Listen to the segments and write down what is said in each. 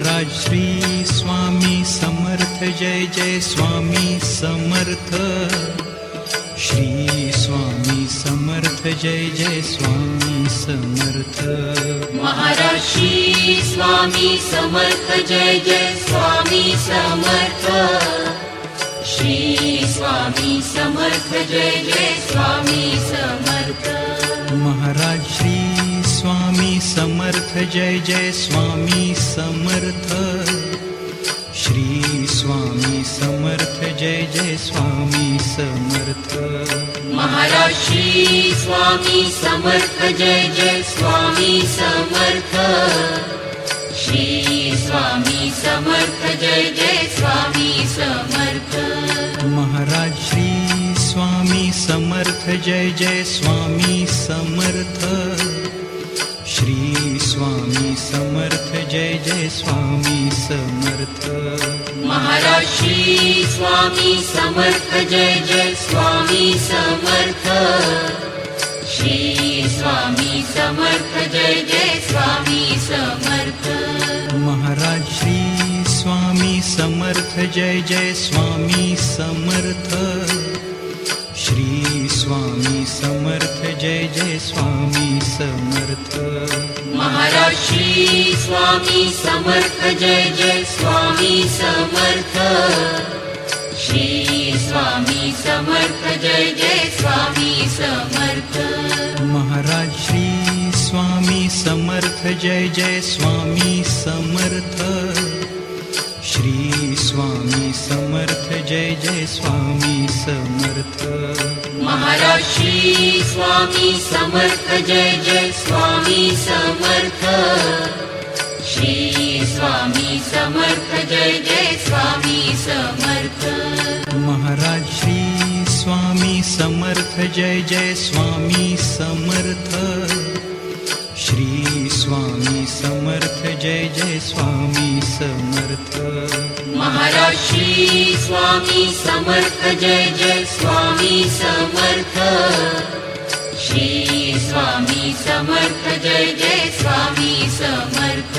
Maharaj Shri Swami Samarth Jai Jai Swami Samarth. Shri Swami Samarth Jai Jai Swami Samarth. Maharaj Shri Swami Samarth Jai Jai Swami Samarth. Shri Swami Samarth Jai Jai Swami Samarth. Maharaj Shri Swami Samarth Jai Jai Swami Samarth. Shri Swami Samarth Jai Jai Swami Samarth. Maharaj Shri Swami Samarth Jai Jai Swami Samarth. Shri Swami Samarth Jai Jai Swami Samarth. Maharaj Shri Swami Samarth Jai Jai Swami Samarth. Shri Swami Samarth Jai Jai Swami Samarth. Maharaj Shri Swami Samarth Jai Jai Swami Samarth. Shri Swami Samarth Jai Jai Swami Samarth. Maharaj Shri Swami Samarth Jai Jai Swami Samarth. Shri Swami Samarth Jai Jai Swami Samarth. Maharaj Shri Swami Samarth Jai Jai Swami Samarth. Shri Swami Samarth Jai Jai Swami Samarth. Maharaj Shri Swami Samarth Jai Jai Swami Samarth. Shri Swami Samarth Jai Jai Swami Samarth. Maharaj Shri Swami Samarth Jai Jai Swami Samarth. Shri Swami Samarth Jai Jai Swami Samarth. Maharaj Shri Swami Samarth Jai Jai Swami Samarth. Shri Swami Samarth Jai Jai Swami Samarth. Maharaj Shri Swami Samarth Jai Jai Swami Samarth. Shri Swami Samarth Jai Jai Swami Samarth.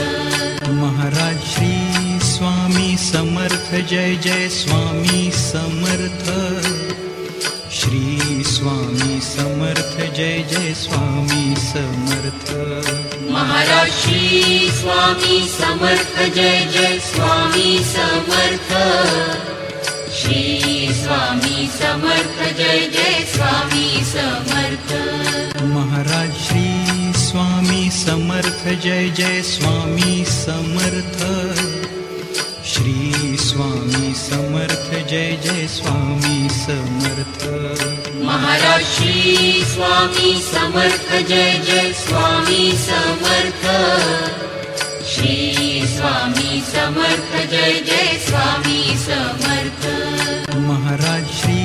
Maharaj Shri Swami Samarth Jai Jai Swami Samarth. Shri Swami Samarth Jai Jai Swami Samarth. Maharaj Shri Swami Samarth Jai Jai Swami Samarth. Shri Swami Samarth Jai Jai Swami Samarth. Maharaj Shri Swami Samarth Jai Jai Swami Samarth. Shri Swami Samarth Jai Jai Swami Samarth. Maharaj Shri Swami Samarth Jai Jai Swami Samarth. Shri Swami Samarth Jai Jai Swami Samarth. Maharaj Shri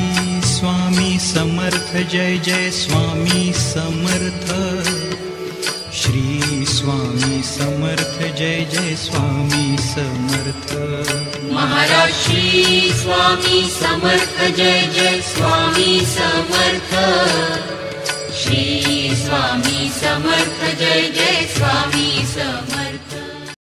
Swami Samarth Jai Jai Swami Samarth. Shri Swami Samarth Jai Jai Swami Samarth. Maharaj Shri Swami Samarth Jai Jai Swami Samarth. Shri Swami Samarth Jai Jai Swami Samarth.